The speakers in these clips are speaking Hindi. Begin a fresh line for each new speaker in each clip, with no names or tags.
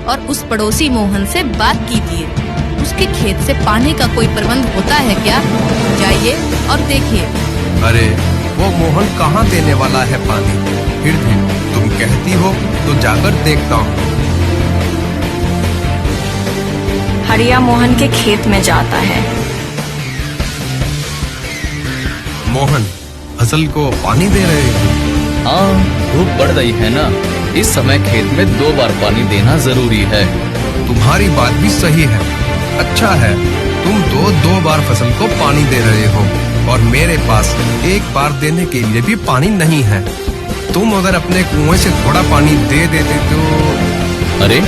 और उस पड़ोसी मोहन से बात कीजिए। उसके खेत से पानी का कोई प्रबंध होता है क्या? जाइए और देखिए।
अरे वो मोहन कहाँ देने वाला है पानी? फिर भी तुम कहती हो तो जाकर देखता हूँ।
हरिया मोहन के खेत में जाता है।
मोहन, फसल को पानी दे रहे हो?
हाँ, धूप बढ़ रही है ना, इस समय खेत में 2 बार पानी देना जरूरी है।
तुम्हारी बात भी सही है। अच्छा है, तुम दो बार फसल को पानी दे रहे हो और मेरे पास 1 बार देने के लिए भी पानी नहीं है। तुम अगर अपने कुएं से थोड़ा पानी दे देते तो।
अरे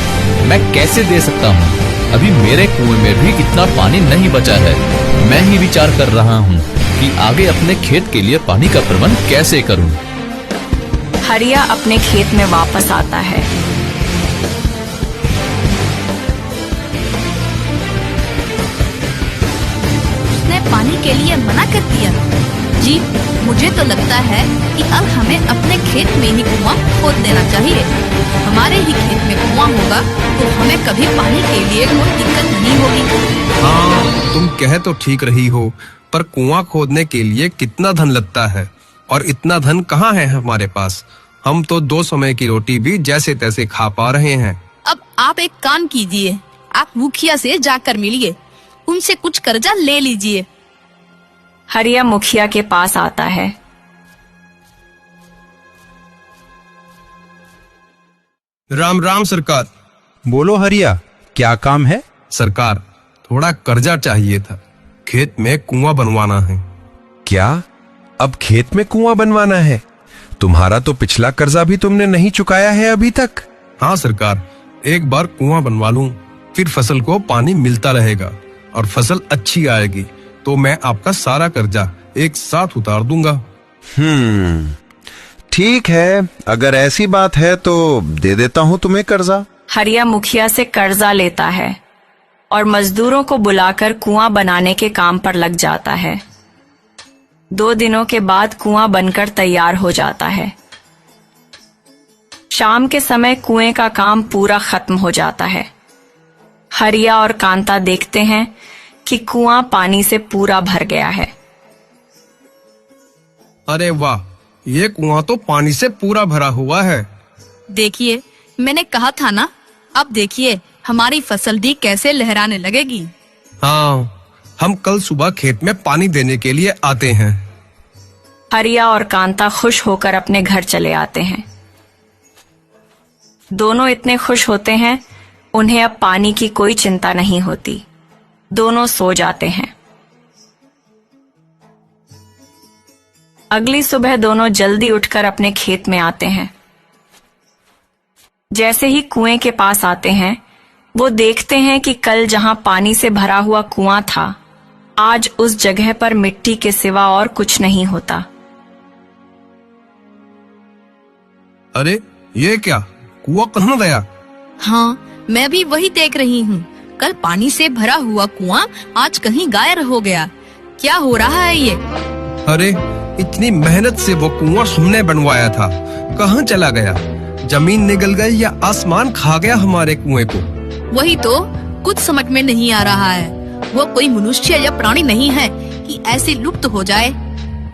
मैं कैसे दे सकता हूँ? अभी मेरे कुएं में भी इतना पानी नहीं बचा है। मैं ही विचार कर रहा हूँ कि आगे अपने खेत के लिए पानी का प्रबंध कैसे करूँ।
हरिया अपने खेत में वापस आता है।
उसने पानी के लिए मना कर दिया। जी, मुझे तो लगता है कि अब हमें अपने खेत में ही कुआं खोद देना चाहिए। हमारे ही खेत में कुआं होगा तो हमें कभी पानी के लिए कोई दिक्कत नहीं होगी।
हाँ, तुम कह तो ठीक रही हो, पर कुआं खोदने के लिए कितना धन लगता है और इतना धन कहाँ है हमारे पास। हम तो 2 समय की रोटी भी जैसे तैसे खा पा रहे हैं।
अब आप एक काम कीजिए, आप मुखिया से जाकर मिलिए, उनसे कुछ कर्जा ले लीजिए।
हरिया मुखिया के पास आता है।
राम राम सरकार।
बोलो हरिया, क्या काम है?
सरकार, थोड़ा कर्जा चाहिए था। खेत में कुआं बनवाना है।
क्या अब खेत में कुआं बनवाना है? तुम्हारा तो पिछला कर्जा भी तुमने नहीं चुकाया है अभी तक।
हाँ सरकार, एक बार कुआं बनवा लूं, फिर फसल को पानी मिलता रहेगा और फसल अच्छी आएगी तो मैं आपका सारा कर्जा एक साथ उतार दूंगा।
ठीक है, अगर ऐसी बात है तो दे देता हूँ तुम्हें कर्जा।
हरिया मुखिया से कर्जा लेता है और मजदूरों को बुलाकर कुआं बनाने के काम पर लग जाता है। 2 दिनों के बाद कुआं बनकर तैयार हो जाता है। शाम के समय कुएं का काम पूरा खत्म हो जाता है। हरिया और कांता देखते हैं कि कुआं पानी से पूरा भर गया है।
अरे वाह, ये कुआं तो पानी से पूरा भरा हुआ है।
देखिए, मैंने कहा था ना, अब देखिए हमारी फसल भी कैसे लहराने लगेगी।
हाँ, हम कल सुबह खेत में पानी देने के लिए आते हैं।
हरिया और कांता खुश होकर अपने घर चले आते हैं। दोनों इतने खुश होते हैं, उन्हें अब पानी की कोई चिंता नहीं होती। दोनों सो जाते हैं। अगली सुबह दोनों जल्दी उठकर अपने खेत में आते हैं। जैसे ही कुएं के पास आते हैं, वो देखते हैं कि कल जहां पानी से भरा हुआ कुआं था, आज उस जगह पर मिट्टी के सिवा और कुछ नहीं होता।
अरे ये क्या, कुआं कहाँ गया?
हाँ, मैं भी वही देख रही हूँ। कल पानी से भरा हुआ कुआं आज कहीं गायब हो गया। क्या हो रहा है ये?
अरे इतनी मेहनत से वो कुआं हमने बनवाया था, कहाँ चला गया? जमीन निगल गई या आसमान खा गया हमारे कुएं को?
वही तो कुछ समझ में नहीं आ रहा है। वो कोई मनुष्य या प्राणी नहीं है कि ऐसे लुप्त हो जाए।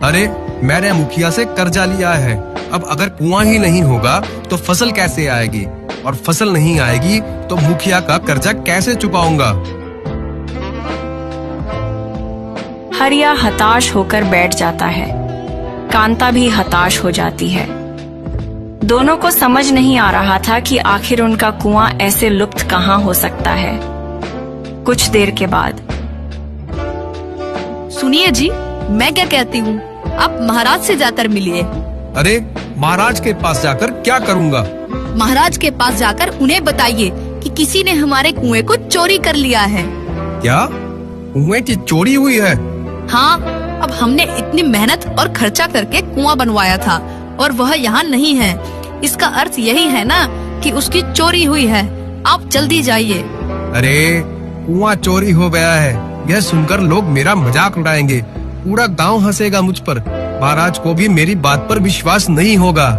अरे मैंने मुखिया से कर्जा लिया है। अब अगर कुआं ही नहीं होगा तो फसल कैसे आएगी, और फसल नहीं आएगी तो मुखिया का कर्जा कैसे चुकाऊंगा?
हरिया हताश होकर बैठ जाता है। कांता भी हताश हो जाती है। दोनों को समझ नहीं आ रहा था कि आखिर उनका कुआं ऐसे लुप्त कहाँ हो सकता है। कुछ देर के बाद,
सुनिए जी, मैं क्या कहती हूँ, आप महाराज से जाकर मिलिए।
अरे महाराज के पास जाकर क्या करूँगा?
महाराज के पास जाकर उन्हें बताइए कि किसी ने हमारे कुएं को चोरी कर लिया है।
क्या कुएं की चोरी हुई है?
हाँ, अब हमने इतनी मेहनत और खर्चा करके कुआं बनवाया था और वह यहाँ नहीं है। इसका अर्थ यही है ना कि उसकी चोरी हुई है। आप जल्दी जाइए।
अरे कुआं चोरी हो गया है, यह सुनकर लोग मेरा मजाक उड़ाएंगे। पूरा गांव हंसेगा मुझ पर। महाराज को भी मेरी बात पर विश्वास नहीं होगा।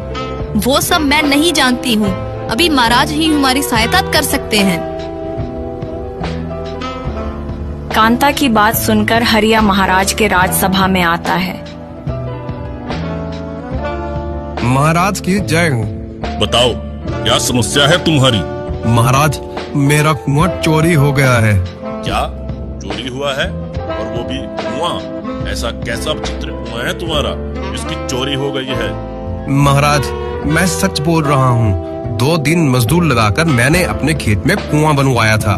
वो सब मैं नहीं जानती हूँ। अभी महाराज ही हमारी सहायता कर सकते हैं।
कांता की बात सुनकर हरिया महाराज के राजसभा में आता है।
महाराज की जय हो।
बताओ क्या समस्या है तुम्हारी?
महाराज, मेरा कुआं चोरी हो गया है।
क्या चोरी हुआ है? और वो भी कुआं? ऐसा कैसा विचित्र कुआं है तुम्हारा जिसकी चोरी हो गई है?
महाराज, मैं सच बोल रहा हूँ। 2 दिन मजदूर लगाकर मैंने अपने खेत में कुआं बनवाया था।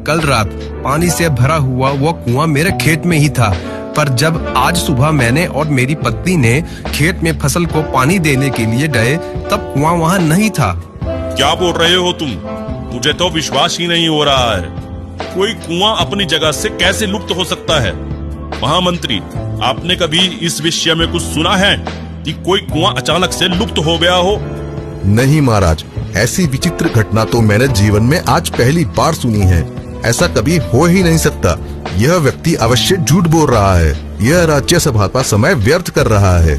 कल रात पानी से भरा हुआ वो कुआं मेरे खेत में ही था, पर जब आज सुबह मैंने और मेरी पत्नी ने खेत में फसल को पानी देने के लिए गए तब कुआं वहाँ नहीं था।
क्या बोल रहे हो तुम? मुझे तो विश्वास ही नहीं हो रहा है। कोई कुआं अपनी जगह से कैसे लुप्त हो सकता है? महामंत्री, आपने कभी इस विषय में कुछ सुना है कि कोई कुआं अचानक से लुप्त हो गया हो?
नहीं महाराज, ऐसी विचित्र घटना तो मैंने जीवन में आज पहली बार सुनी है। ऐसा कभी हो ही नहीं सकता। यह व्यक्ति अवश्य झूठ बोल रहा है। यह राज्यसभा का समय व्यर्थ कर रहा है।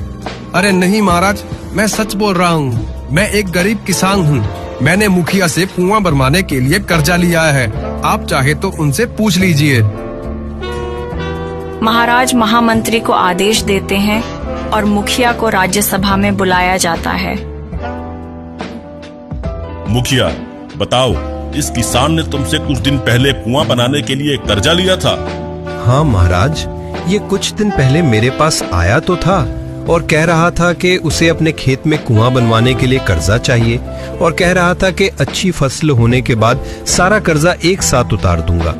अरे नहीं महाराज, मैं सच बोल रहा हूँ। मैं एक गरीब किसान हूँ। मैंने मुखिया से कुआं बनवाने के लिए कर्जा लिया है। आप चाहे तो उनसे पूछ लीजिए।
महाराज महामंत्री को आदेश देते हैं और मुखिया को राज्यसभा में बुलाया जाता है।
मुखिया, बताओ, इस किसान ने तुमसे कुछ दिन पहले कुआं बनाने के लिए कर्जा लिया था?
हाँ महाराज, ये कुछ दिन पहले मेरे पास आया तो था और कह रहा था कि उसे अपने खेत में कुआं बनवाने के लिए कर्जा चाहिए और कह रहा था कि अच्छी फसल होने के बाद सारा कर्जा एक साथ उतार दूंगा।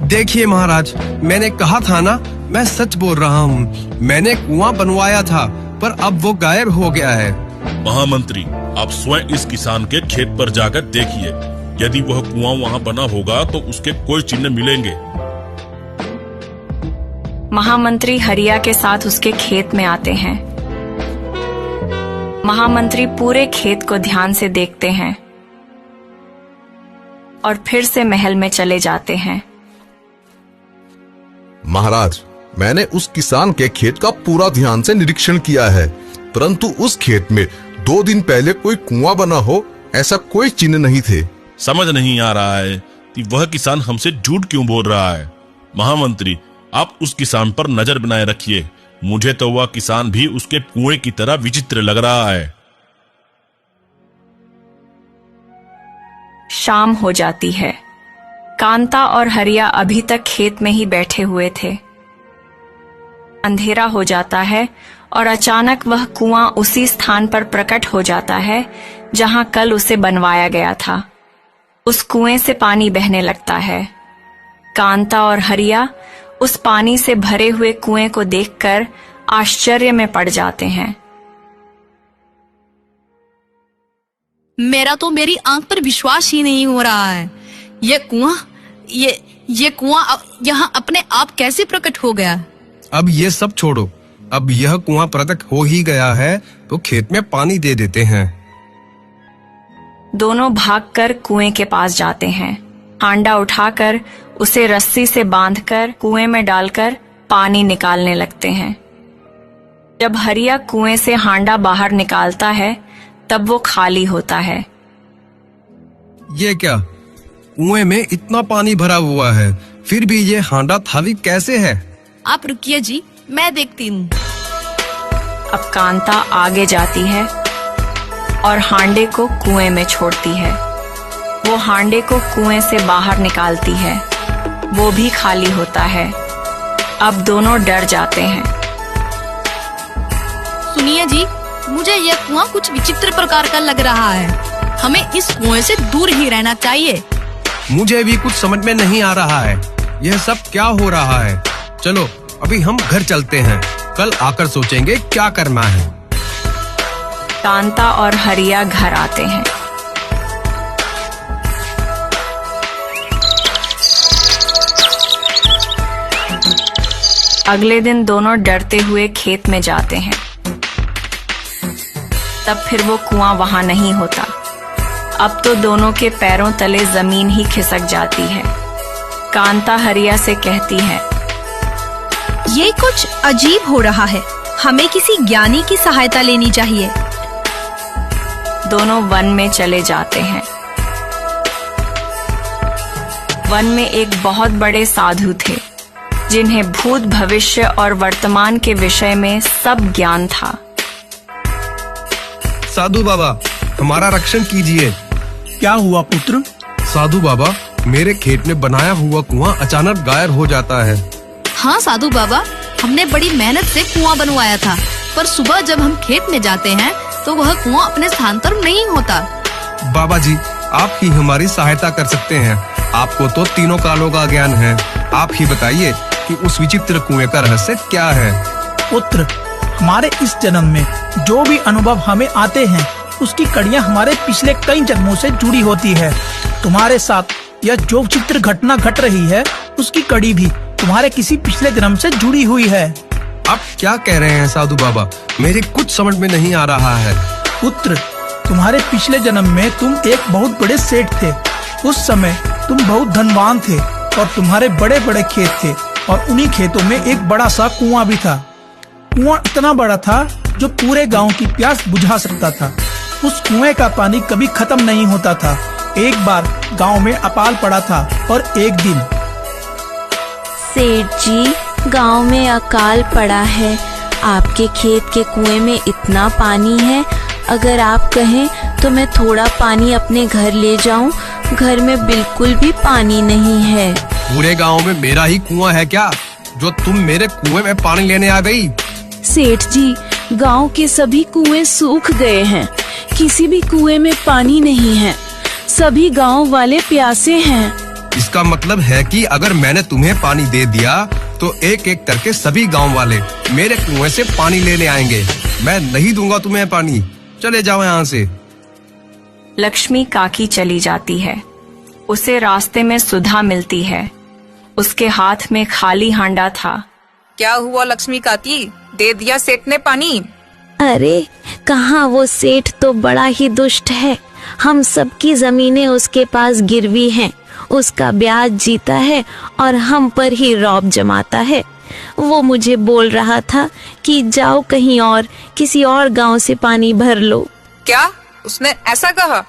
देखिए महाराज, मैंने कहा था ना, मैं सच बोल रहा हूँ। मैंने कुआं बनवाया था, पर अब वो गायब हो गया है।
महामंत्री, आप स्वयं इस किसान के खेत पर जाकर देखिए। यदि वह कुआं वहां बना होगा तो उसके कोई चिन्ह मिलेंगे।
महामंत्री हरिया के साथ उसके खेत में आते हैं। महामंत्री पूरे खेत को ध्यान से देखते हैं और फिर से महल में चले जाते हैं।
महाराज, मैंने उस किसान के खेत का पूरा ध्यान से निरीक्षण किया है, परंतु उस खेत में 2 दिन पहले कोई कुआं बना हो ऐसा कोई चिन्ह नहीं थे।
समझ नहीं आ रहा है कि वह किसान हमसे झूठ क्यों बोल रहा है। महामंत्री, आप उस किसान पर नजर बनाए रखिए। मुझे तो वह किसान भी उसके कुएं की तरह विचित्र लग रहा है।
शाम हो जाती है। कांता और हरिया अभी तक खेत में ही बैठे हुए थे। अंधेरा हो जाता है और अचानक वह कुआं उसी स्थान पर प्रकट हो जाता है जहां कल उसे बनवाया गया था। उस कुएं से पानी बहने लगता है। कांता और हरिया उस पानी से भरे हुए कुएं को देखकर आश्चर्य में पड़ जाते हैं।
मेरा तो मेरी आंख पर विश्वास ही नहीं हो रहा है। ये कुआं यहाँ अपने आप कैसे प्रकट हो गया?
अब ये सब छोड़ो। अब यह कुआं प्रकट हो ही गया है तो खेत में पानी दे देते हैं।
दोनों भागकर कुएं के पास जाते हैं। हांडा उठाकर उसे रस्सी से बांधकर कुएं में डालकर पानी निकालने लगते हैं। जब हरिया कुएं से हांडा बाहर निकालता है तब वो खाली होता है।
ये क्या? कुएं में इतना पानी भरा हुआ है, फिर भी ये हांडा खाली कैसे है?
आप रुकिए जी, मैं देखती हूँ।
अब कांता आगे जाती है और हांडे को कुएं में छोड़ती है। वो हांडे को कुएं से बाहर निकालती है। वो भी खाली होता है। अब दोनों डर जाते हैं।
सुनिए जी, मुझे यह कुआं कुछ विचित्र प्रकार का लग रहा है। हमें इस कुएं से दूर ही रहना चाहिए।
मुझे भी कुछ समझ में नहीं आ रहा है। यह सब क्या हो रहा है? चलो अभी हम घर चलते हैं, कल आकर सोचेंगे क्या करना है।
कांता और हरिया घर आते हैं। अगले दिन दोनों डरते हुए खेत में जाते हैं। तब फिर वो कुआं वहां नहीं होता। अब तो दोनों के पैरों तले जमीन ही खिसक जाती है। कांता हरिया से कहती है,
ये कुछ अजीब हो रहा है। हमें किसी ज्ञानी की सहायता लेनी चाहिए।
दोनों वन में चले जाते हैं। वन में एक बहुत बड़े साधु थे जिन्हें भूत, भविष्य और वर्तमान के विषय में सब ज्ञान था।
साधु बाबा, हमारा रक्षण कीजिए।
क्या हुआ पुत्र?
साधु बाबा, मेरे खेत में बनाया हुआ कुआं अचानक गायब हो जाता है।
हाँ साधु बाबा, हमने बड़ी मेहनत से कुआं बनवाया था, पर सुबह जब हम खेत में जाते हैं तो वह कुआं अपने स्थान पर नहीं होता।
बाबा जी, आप ही हमारी सहायता कर सकते हैं। आपको तो तीनों कालों का ज्ञान है। आप ही बताइए कि उस विचित्र कुएं का रहस्य क्या है।
पुत्र, हमारे इस जन्म में जो भी अनुभव हमें आते हैं उसकी कड़ियाँ हमारे पिछले कई जन्मों से जुड़ी होती है। तुम्हारे साथ यह जो विचित्र घटना घट रही है उसकी कड़ी भी तुम्हारे किसी पिछले जन्म से जुड़ी हुई है।
आप क्या कह रहे हैं साधु बाबा? मेरे कुछ समझ में नहीं आ रहा है।
पुत्र, तुम्हारे पिछले जन्म में तुम एक बहुत बड़े सेठ थे। उस समय तुम बहुत धनवान थे और तुम्हारे बड़े बड़े खेत थे और उन्हीं खेतों में एक बड़ा सा कुआं भी था। कुआं इतना बड़ा था जो पूरे गांव की प्यास बुझा सकता था। उस कुएं का पानी कभी खत्म नहीं होता था। एक बार गांव में अकाल पड़ा था और एक दिन।
सेठ जी, गांव में अकाल पड़ा है। आपके खेत के कुएं में इतना पानी है, अगर आप कहें तो मैं थोड़ा पानी अपने घर ले जाऊं। घर में बिल्कुल भी पानी नहीं है।
पूरे गांव में मेरा ही कुआं है क्या, जो तुम मेरे कुएं में पानी लेने आ गई?
सेठ जी, गांव के सभी कुएं सूख गए हैं। किसी भी कुएं में पानी नहीं है। सभी गांव वाले प्यासे हैं।
इसका मतलब है कि अगर मैंने तुम्हें पानी दे दिया तो एक एक करके सभी गांव वाले मेरे कुएं से पानी लेने आएंगे। मैं नहीं दूंगा तुम्हें पानी। चले जाओ यहाँ से।
लक्ष्मी काकी चली जाती है। उसे रास्ते में सुधा मिलती है। उसके हाथ में खाली हांडा था।
क्या हुआ लक्ष्मी काकी, दे दिया सेठ ने पानी?
अरे कहाँ, वो सेठ तो बड़ा ही दुष्ट है। हम सबकी जमीनें उसके पास गिरवी हैं। उसका ब्याज जीता है और हम पर ही रौब जमाता है। वो मुझे बोल रहा था कि जाओ कहीं और, किसी और गांव से पानी भर लो।
क्या उसने ऐसा कहा?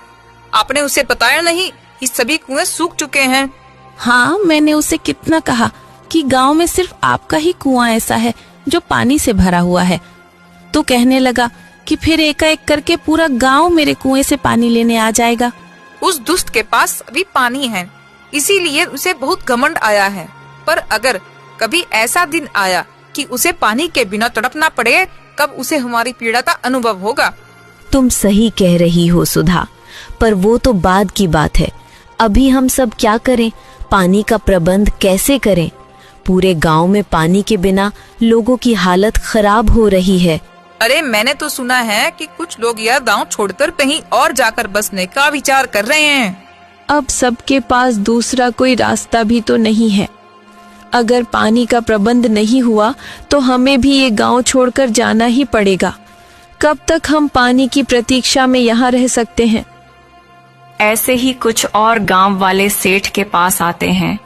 आपने उसे बताया नहीं कि सभी कुएं सूख चुके हैं?
हाँ, मैंने उसे कितना कहा कि गांव में सिर्फ आपका ही कुआं ऐसा है जो पानी से भरा हुआ है। तो कहने लगा कि फिर एकाएक करके पूरा गांव मेरे कुएं से पानी लेने आ जाएगा।
उस दुष्ट के पास अभी पानी है, इसीलिए उसे बहुत घमंड आया है। पर अगर कभी ऐसा दिन आया कि उसे पानी के बिना तड़पना पड़े, कब उसे हमारी पीड़ा का अनुभव होगा।
तुम सही कह रही हो सुधा, पर वो तो बाद की बात है। अभी हम सब क्या करें? पानी का प्रबंध कैसे करें? पूरे गांव में पानी के बिना लोगों की हालत खराब हो रही है।
अरे मैंने तो सुना है कि कुछ लोग यह गांव छोड़कर कहीं और जाकर बसने का विचार कर रहे हैं।
अब सबके पास दूसरा कोई रास्ता भी तो नहीं है। अगर पानी का प्रबंध नहीं हुआ तो हमें भी ये गांव छोड़कर जाना ही पड़ेगा। कब तक हम पानी की प्रतीक्षा में यहाँ रह सकते हैं?
ऐसे ही कुछ और गांव वाले सेठ के पास आते हैं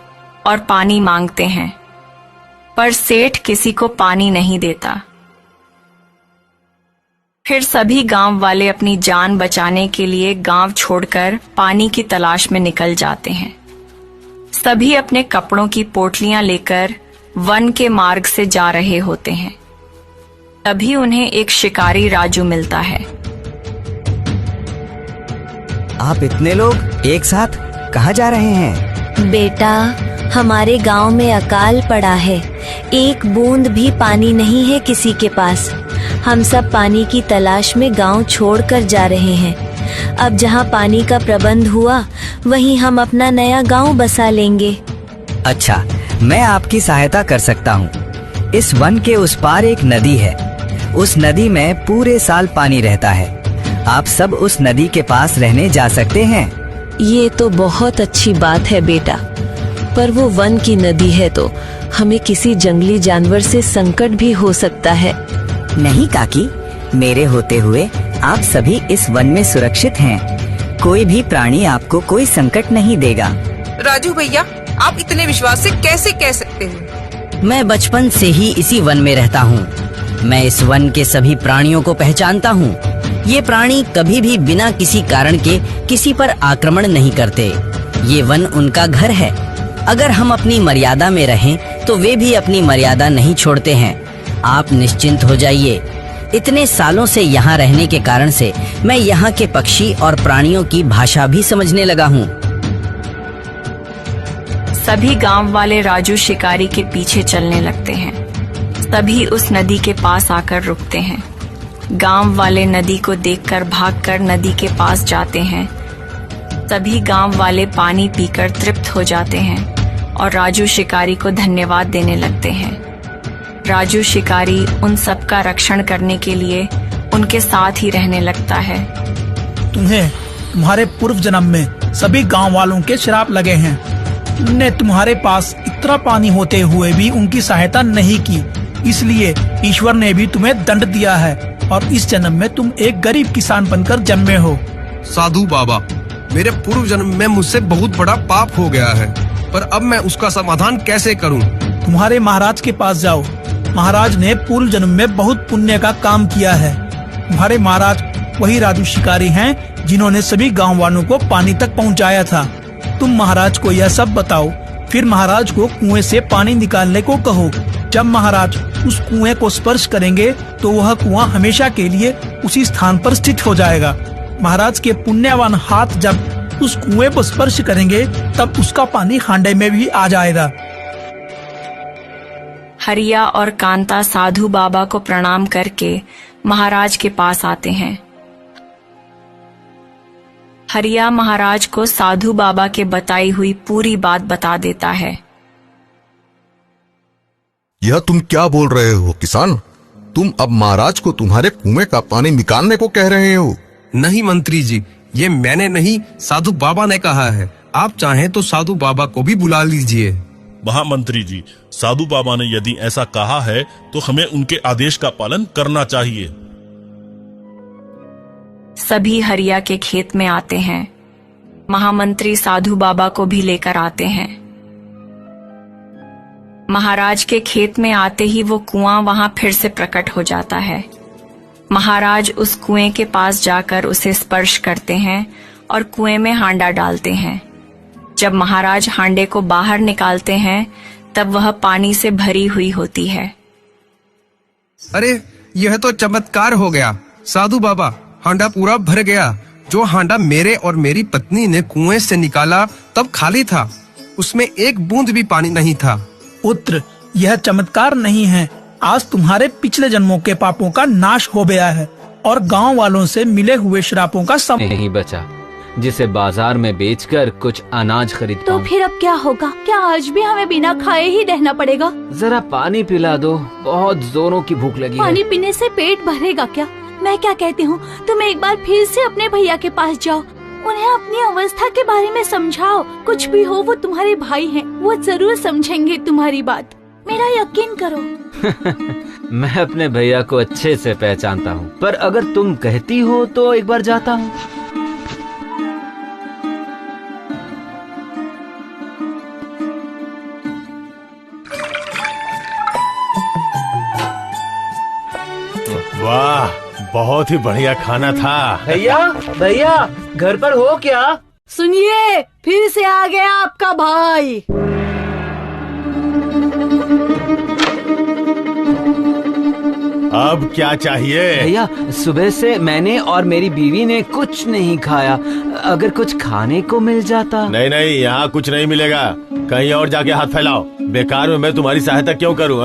और पानी मांगते हैं, पर सेठ किसी को पानी नहीं देता। फिर सभी गांव वाले अपनी जान बचाने के लिए गांव छोड़कर पानी की तलाश में निकल जाते हैं। सभी अपने कपड़ों की पोटलियां लेकर वन के मार्ग से जा रहे होते हैं। तभी उन्हें एक शिकारी राजू मिलता है।
आप इतने लोग एक साथ कहाँ जा रहे हैं?
बेटा, हमारे गांव में अकाल पड़ा है। एक बूंद भी पानी नहीं है किसी के पास। हम सब पानी की तलाश में गांव छोड़कर जा रहे हैं। अब जहां पानी का प्रबंध हुआ वहीं हम अपना नया गांव बसा लेंगे।
अच्छा, मैं आपकी सहायता कर सकता हूँ। इस वन के उस पार एक नदी है। उस नदी में पूरे साल पानी रहता है। आप सब उस नदी के पास रहने जा सकते हैं।
ये तो बहुत अच्छी बात है बेटा, पर वो वन की नदी है तो हमें किसी जंगली जानवर से संकट भी हो सकता है।
नहीं काकी, मेरे होते हुए आप सभी इस वन में सुरक्षित हैं। कोई भी प्राणी आपको कोई संकट नहीं देगा।
राजू भैया, आप इतने विश्वास से कैसे कह सकते हो?
मैं बचपन से ही इसी वन में रहता हूँ। मैं इस वन के सभी प्राणियों को पहचानता हूँ। ये प्राणी कभी भी बिना किसी कारण के किसी पर आक्रमण नहीं करते। ये वन उनका घर है अगर हम अपनी मर्यादा में रहें तो वे भी अपनी मर्यादा नहीं छोड़ते हैं। आप निश्चिंत हो जाइए। इतने सालों से यहाँ रहने के कारण से मैं यहाँ के पक्षी और प्राणियों की भाषा भी समझने लगा हूँ।
सभी गांव वाले राजू शिकारी के पीछे चलने लगते हैं। सभी उस नदी के पास आकर रुकते हैं। गांव वाले नदी को देखकर भागकर नदी के पास जाते हैं। सभी गांव वाले पानी पीकर तृप्त हो जाते हैं और राजू शिकारी को धन्यवाद देने लगते हैं। राजू शिकारी उन सब का रक्षण करने के लिए उनके साथ ही रहने लगता है।
तुम्हें तुम्हारे पूर्व जन्म में सभी गांव वालों के श्राप लगे हैं। तुमने तुम्हारे पास इतना पानी होते हुए भी उनकी सहायता नहीं की, इसलिए ईश्वर ने भी तुम्हें दंड दिया है और इस जन्म में तुम एक गरीब किसान बनकर जन्मे हो।
साधु बाबा, मेरे पूर्व जन्म में मुझसे बहुत बड़ा पाप हो गया है, पर अब मैं उसका समाधान कैसे करूं?
तुम्हारे महाराज के पास जाओ। महाराज ने पूर्व जन्म में बहुत पुण्य का काम किया है। तुम्हारे महाराज वही राजू शिकारी हैं जिन्होंने सभी गांव वालों को पानी तक पहुंचाया था। तुम महाराज को यह सब बताओ, फिर महाराज को कुएं से पानी निकालने को कहो। जब महाराज उस कुएं को स्पर्श करेंगे तो वह कुआं हमेशा के लिए उसी स्थान पर स्थित हो जाएगा। महाराज के पुण्यवान हाथ जब उस कुएं को स्पर्श करेंगे तब उसका पानी हांडे में भी आ जाएगा।
हरिया और कांता साधु बाबा को प्रणाम करके महाराज के पास आते हैं। हरिया महाराज को साधु बाबा के बताई हुई पूरी बात बता देता है।
यह तुम क्या बोल रहे हो किसान? तुम अब महाराज को तुम्हारे कुएं का पानी निकालने को कह रहे हो?
नहीं मंत्री जी, ये मैंने नहीं, साधु बाबा ने कहा है। आप चाहें तो साधु बाबा को भी बुला लीजिए।
महामंत्री जी, साधु बाबा ने यदि ऐसा कहा है तो हमें उनके आदेश का पालन करना चाहिए।
सभी हरिया के खेत में आते हैं। महामंत्री साधु बाबा को भी लेकर आते हैं। महाराज के खेत में आते ही वो कुआं वहां फिर से प्रकट हो जाता है। महाराज उस कुएं के पास जाकर उसे स्पर्श करते हैं और कुएं में हांडा डालते हैं। जब महाराज हांडे को बाहर निकालते हैं तब वह पानी से भरी हुई होती है।
अरे, यह तो चमत्कार हो गया। साधु बाबा, हांडा पूरा भर गया। जो हांडा मेरे और मेरी पत्नी ने कुएं से निकाला तब खाली था, उसमें एक बूंद भी पानी नहीं था।
पुत्र, यह चमत्कार नहीं है। आज तुम्हारे पिछले जन्मों के पापों का नाश हो गया है और गांव वालों से मिले हुए श्रापों का सब
नहीं बचा जिसे बाजार में बेचकर कुछ अनाज खरीद
तो फिर अब क्या होगा? क्या आज भी हमें बिना खाए ही रहना पड़ेगा?
जरा पानी पिला दो, बहुत जोरों की भूख लगी
पानी
है।
पीने से पेट भरेगा क्या? मैं क्या कहती हूँ, तुम एक बार फिर से अपने भैया के पास जाओ, उन्हें अपनी अवस्था के बारे में समझाओ। कुछ भी हो, वो तुम्हारे भाई हैं, वो जरूर समझेंगे तुम्हारी बात, मेरा यकीन करो।
मैं अपने भैया को अच्छे से पहचानता हूँ, पर अगर तुम कहती हो तो एक बार जाता हूँ।
वाह, बहुत ही बढ़िया खाना था।
भैया, भैया, घर पर हो क्या?
सुनिए, फिर से आ गया आपका भाई।
अब क्या चाहिए?
भैया, सुबह से मैंने और मेरी बीवी ने कुछ नहीं खाया, अगर कुछ खाने को मिल जाता।
नहीं नहीं, यहाँ कुछ नहीं मिलेगा, कहीं और जाके हाथ फैलाओ। बेकार में मैं तुम्हारी सहायता क्यों करूँ?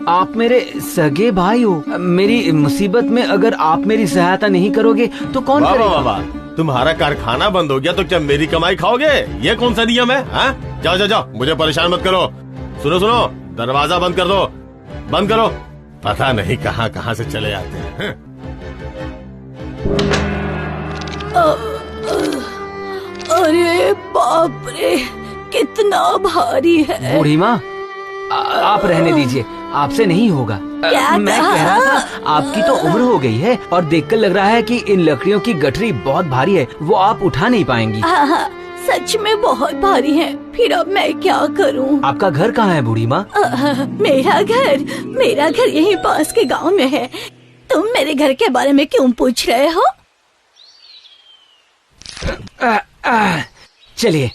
आप मेरे सगे भाई हो, मेरी मुसीबत में अगर आप मेरी सहायता नहीं करोगे तो कौन करेगा?
वाह, तुम्हारा कारखाना बंद हो गया तो क्या मेरी कमाई खाओगे? ये कौन सा नियम है? जाओ जाओ जाओ, मुझे परेशान मत करो। सुनो सुनो, दरवाजा बंद कर दो, बंद करो। पता नहीं कहाँ कहाँ से चले आते हैं।
अरे बाप रे, कितना भारी है।
बूढ़ी माँ, आप रहने दीजिए, आपसे नहीं होगा। मैं कह रहा था, आपकी तो उम्र हो गई है और देखकर लग रहा है कि इन लकड़ियों की गठरी बहुत भारी है, वो आप उठा नहीं पाएंगी।
सच में बहुत भारी है, फिर अब मैं क्या करूं?
आपका घर कहाँ है बूढ़ी माँ?
मेरा घर यहीं पास के गांव में है। तुम मेरे घर के बारे में क्यों पूछ रहे हो?
चलिए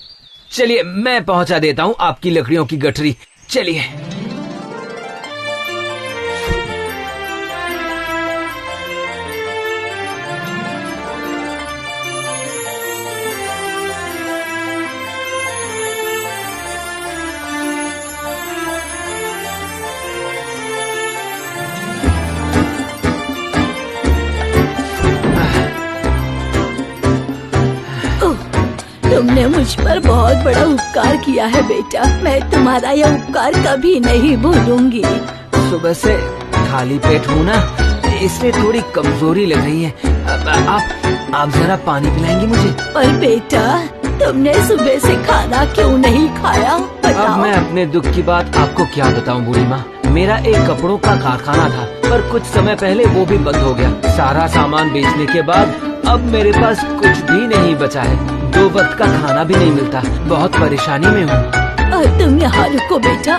चलिए मैं पहुंचा देता हूँ आपकी लकड़ियों की गठरी। चलिए।
तुमने मुझ पर बहुत बड़ा उपकार किया है बेटा। मैं तुम्हारा यह उपकार कभी नहीं भूलूंगी।
सुबह से खाली पेट हूँ ना, इसलिए थोड़ी कमजोरी लग रही है। आप जरा पानी पिलाएंगी मुझे?
पर बेटा तुमने सुबह से खाना क्यों नहीं खाया?
अब मैं अपने दुख की बात आपको क्या बताऊं बूढ़ी माँ। मेरा एक कपड़ों का कारखाना था, पर कुछ समय पहले वो भी बंद हो गया। सारा सामान बेचने के बाद अब मेरे पास कुछ भी नहीं बचा है। 2 वक्त का खाना भी नहीं मिलता। बहुत परेशानी में हूँ।
तुम यहाँ रुको बेटा,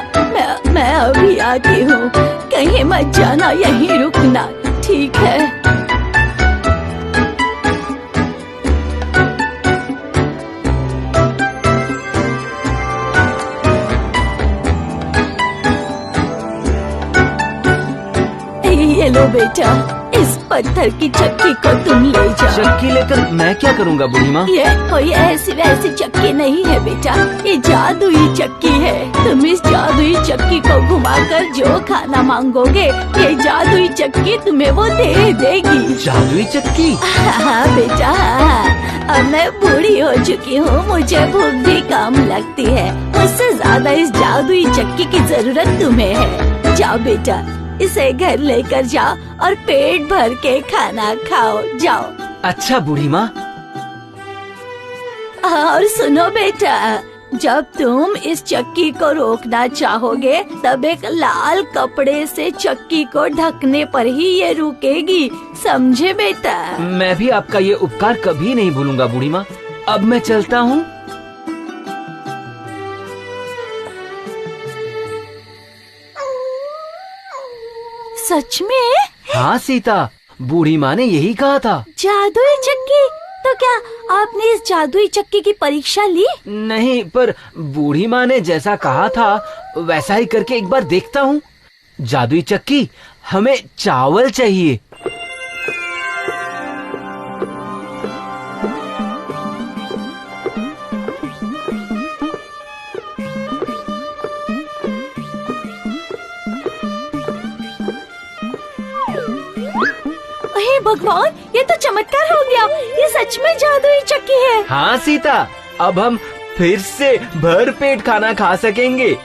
मैं अभी आती हूँ। कहीं मत जाना, यहीं रुकना, ठीक है? ये लो बेटा, इस पत्थर की चक्की को तुम ले जाओ।
चक्की लेकर मैं क्या करूँगा बूढ़ी माँ?
ये कोई ऐसी वैसी चक्की नहीं है बेटा, ये जादुई चक्की है। तुम इस जादुई चक्की को घुमाकर जो खाना मांगोगे, ये जादुई चक्की तुम्हें वो दे देगी।
जादुई चक्की?
हाँ बेटा, हाँ। अब मैं बूढ़ी हो चुकी हूँ, मुझे भूख भी कम लगती है। उससे ज्यादा इस जादुई चक्की की जरूरत तुम्हें है। जाओ बेटा, इसे घर लेकर जाओ और पेट भर के खाना खाओ। जाओ।
अच्छा बूढ़ी माँ।
और सुनो बेटा, जब तुम इस चक्की को रोकना चाहोगे, तब एक लाल कपड़े से चक्की को ढकने पर ही ये रुकेगी, समझे बेटा?
मैं भी आपका ये उपकार कभी नहीं भूलूंगा बूढ़ी माँ। अब मैं चलता हूँ।
सच में?
हाँ सीता, बूढ़ी माँ ने यही कहा था।
जादुई चक्की? तो क्या आपने इस जादुई चक्की की परीक्षा ली?
नहीं, पर बूढ़ी माँ ने जैसा कहा था वैसा ही करके एक बार देखता हूँ। जादुई चक्की, हमें चावल चाहिए।
भगवान, ये तो चमत्कार हो गया। ये सच में जादुई चक्की है।
हाँ सीता, अब हम फिर से भर पेट खाना खा सकेंगे।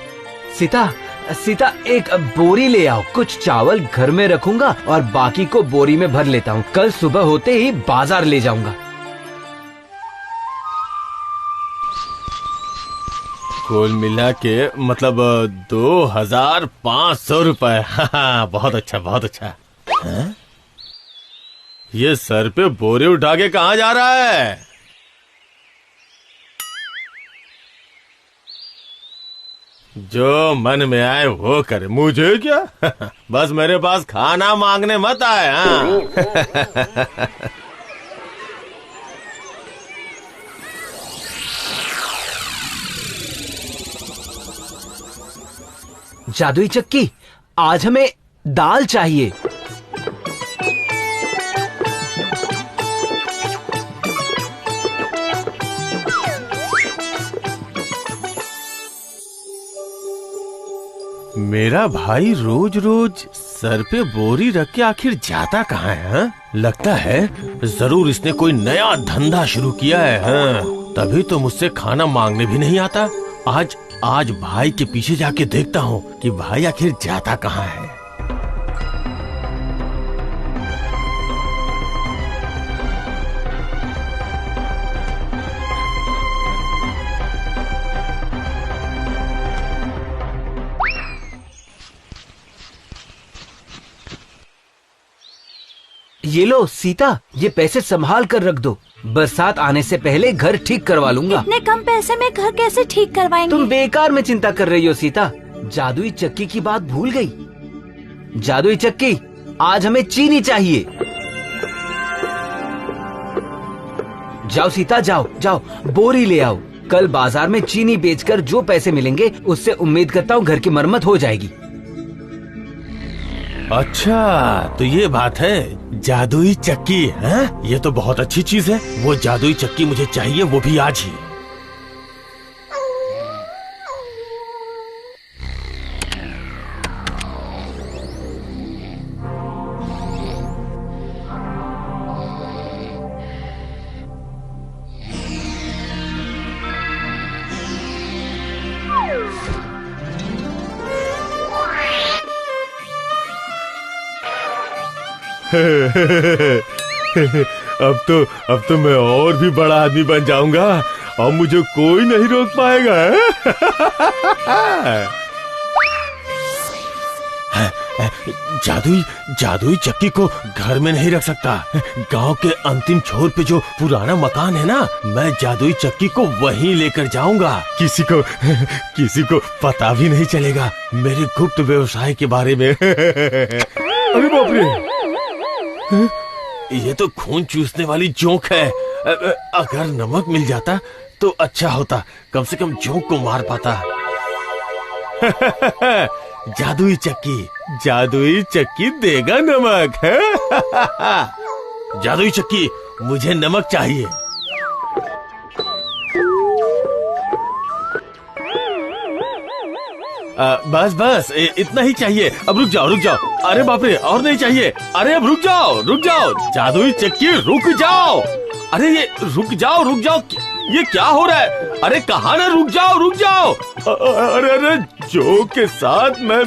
सीता एक बोरी ले आओ। कुछ चावल घर में रखूंगा और बाकी को बोरी में भर लेता हूँ। कल सुबह होते ही बाजार ले जाऊंगा।
कुल मिला के मतलब 2500 रुपए। बहुत अच्छा, बहुत अच्छा। हाँ? ये सर पे बोरे उठा के कहाँ जा रहा है? जो मन में आए वो करे, मुझे क्या? बस मेरे पास खाना मांगने मत आए। हाँ?
जादुई चक्की, आज हमें दाल चाहिए।
मेरा भाई रोज रोज सर पे बोरी रख के आखिर जाता कहाँ है? हाँ? लगता है जरूर इसने कोई नया धंधा शुरू किया है। हाँ? तभी तो मुझसे खाना मांगने भी नहीं आता। आज भाई के पीछे जाके देखता हूँ कि भाई आखिर जाता कहाँ है।
ये लो सीता, ये पैसे संभाल कर रख दो। बरसात आने से पहले घर ठीक करवा लूंगा।
इतने कम पैसे में घर कैसे ठीक करवाएंगे?
तुम बेकार में चिंता कर रही हो सीता। जादुई चक्की की बात भूल गई। जादुई चक्की, आज हमें चीनी चाहिए। जाओ सीता, जाओ बोरी ले आओ। कल बाजार में चीनी बेचकर जो पैसे मिलेंगे उससे उम्मीद करता हूँ घर की मरम्मत हो जाएगी।
अच्छा, तो ये बात है, जादुई चक्की है? ये तो बहुत अच्छी चीज है। वो जादुई चक्की मुझे चाहिए, वो भी आज ही। अब तो मैं और भी बड़ा आदमी बन जाऊंगा और मुझे कोई नहीं रोक पाएगा। जादुई चक्की को घर में नहीं रख सकता। गांव के अंतिम छोर पे जो पुराना मकान है ना, मैं जादुई चक्की को वहीं लेकर जाऊंगा। किसी को पता भी नहीं चलेगा मेरे गुप्त व्यवसाय के बारे में। अरे बाप रे, ये तो खून चूसने वाली जोंक है। अगर नमक मिल जाता तो अच्छा होता, कम से कम जोंक को मार पाता। जादुई चक्की देगा नमक है। जादुई चक्की, मुझे नमक चाहिए। बस इतना ही चाहिए। अब रुक जाओ। अरे बाप रे, और नहीं चाहिए। अरे अब रुक जाओ। जादुई चक्की रुक जाओ। अरे ये रुक जाओ। ये क्या हो रहा है? अरे कहाँ ना, रुक जाओ। अरे जोक के साथ मैं